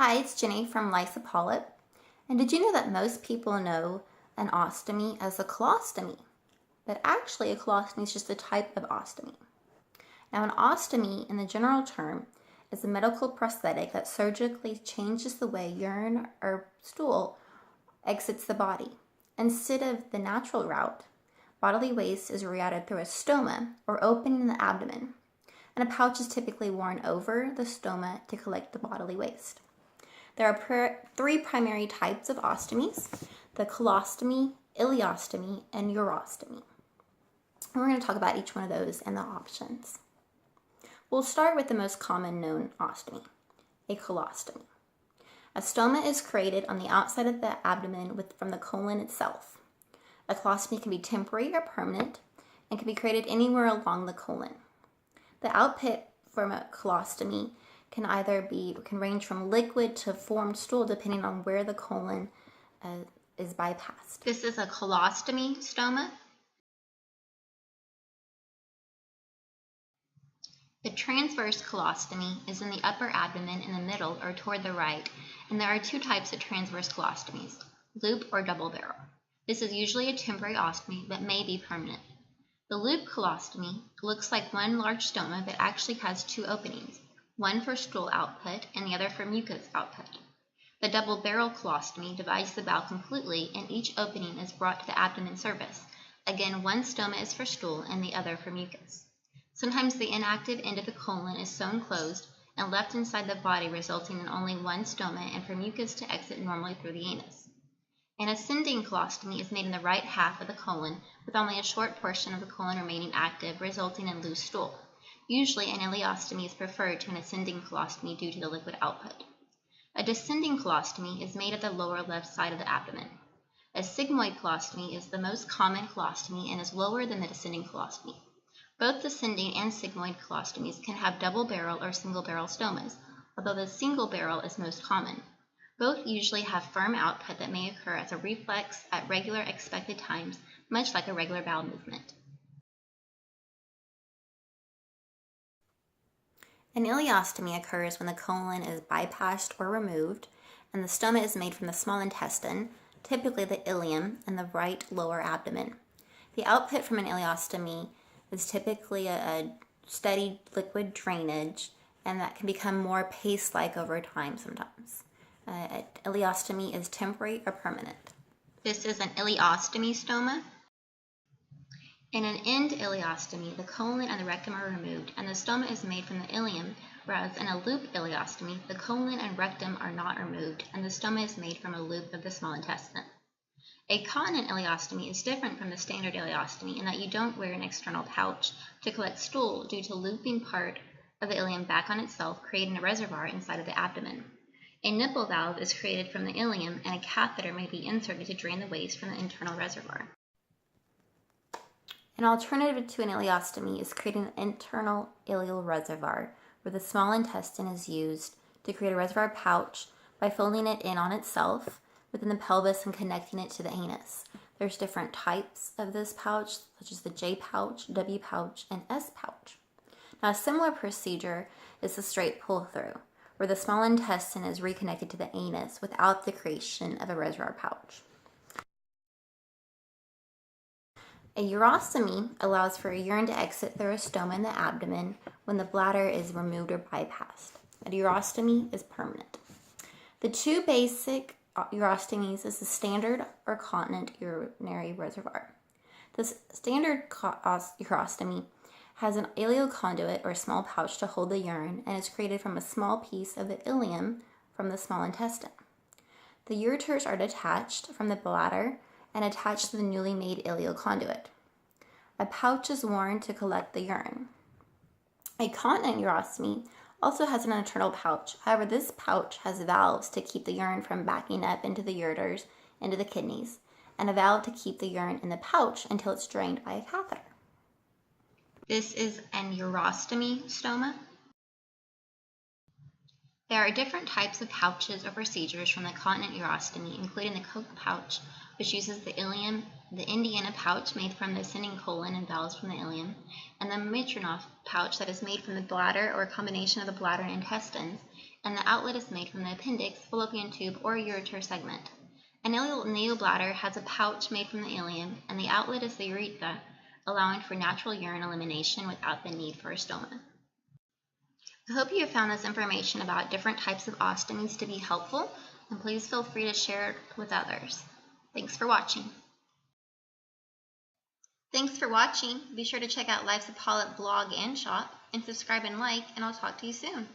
Hi, it's Jenny from Polyp. And did you know that most people know an ostomy as a colostomy? But actually, a colostomy is just a type of ostomy. Now, an ostomy, in the general term, is a medical prosthetic that surgically changes the way urine or stool exits the body. Instead of the natural route, bodily waste is rerouted through a stoma, or opening in the abdomen, and a pouch is typically worn over the stoma to collect the bodily waste. There are three primary types of ostomies: the colostomy, ileostomy, and urostomy. And we're going to talk about each one of those and the options. We'll start with the most common known ostomy, a colostomy. A stoma is created on the outside of the abdomen from the colon itself. A colostomy can be temporary or permanent and can be created anywhere along the colon. The output from a colostomy can range from liquid to formed stool depending on where the colon is bypassed. This is a colostomy stoma. The transverse colostomy is in the upper abdomen in the middle or toward the right, and there are two types of transverse colostomies, loop or double barrel. This is usually a temporary ostomy but may be permanent. The loop colostomy looks like one large stoma but actually has two openings, one for stool output and the other for mucus output. The double barrel colostomy divides the bowel completely and each opening is brought to the abdomen surface. Again, one stoma is for stool and the other for mucus. Sometimes the inactive end of the colon is sewn closed and left inside the body, resulting in only one stoma and for mucus to exit normally through the anus. An ascending colostomy is made in the right half of the colon with only a short portion of the colon remaining active, resulting in loose stool. Usually, an ileostomy is preferred to an ascending colostomy due to the liquid output. A descending colostomy is made at the lower left side of the abdomen. A sigmoid colostomy is the most common colostomy and is lower than the descending colostomy. Both descending and sigmoid colostomies can have double barrel or single barrel stomas, although the single barrel is most common. Both usually have firm output that may occur as a reflex at regular expected times, much like a regular bowel movement. An ileostomy occurs when the colon is bypassed or removed, and the stoma is made from the small intestine, typically the ileum, and the right lower abdomen. The output from an ileostomy is typically a steady liquid drainage, and that can become more paste-like over time sometimes. Ileostomy is temporary or permanent. This is an ileostomy stoma. In an end ileostomy, the colon and the rectum are removed, and the stoma is made from the ileum, whereas in a loop ileostomy, the colon and rectum are not removed, and the stoma is made from a loop of the small intestine. A continent ileostomy is different from the standard ileostomy in that you don't wear an external pouch to collect stool due to looping part of the ileum back on itself, creating a reservoir inside of the abdomen. A nipple valve is created from the ileum, and a catheter may be inserted to drain the waste from the internal reservoir. An alternative to an ileostomy is creating an internal ileal reservoir, where the small intestine is used to create a reservoir pouch by folding it in on itself within the pelvis and connecting it to the anus. There's different types of this pouch, such as the Jpouch, Wpouch, and Spouch. Now, a similar procedure is the straight pull-through, where the small intestine is reconnected to the anus without the creation of a reservoir pouch. A urostomy allows for urine to exit through a stoma in the abdomen when the bladder is removed or bypassed. A urostomy is permanent. The two basic urostomies is the standard or continent urinary reservoir. The standard urostomy has an ileal conduit or small pouch to hold the urine and is created from a small piece of the ileum from the small intestine. The ureters are detached from the bladder and attached to the newly made ileal conduit. A pouch is worn to collect the urine. A continent urostomy also has an internal pouch. However, this pouch has valves to keep the urine from backing up into the ureters, into the kidneys, and a valve to keep the urine in the pouch until it's drained by a catheter. This is an urostomy stoma. There are different types of pouches or procedures from the continent urostomy, including the Jpouch, which uses the ileum, the Indiana pouch made from the ascending colon and bowels from the ileum, and the Mitranoff pouch that is made from the bladder or a combination of the bladder and intestines, and the outlet is made from the appendix, fallopian tube, or ureter segment. An ileoanal bladder has a pouch made from the ileum, and the outlet is the urethra, allowing for natural urine elimination without the need for a stoma. I hope you have found this information about different types of ostomies to be helpful, and please feel free to share it with others. Thanks for watching. Thanks for watching. Be sure to check out Life's a Polyp blog and shop, and subscribe and like, and I'll talk to you soon.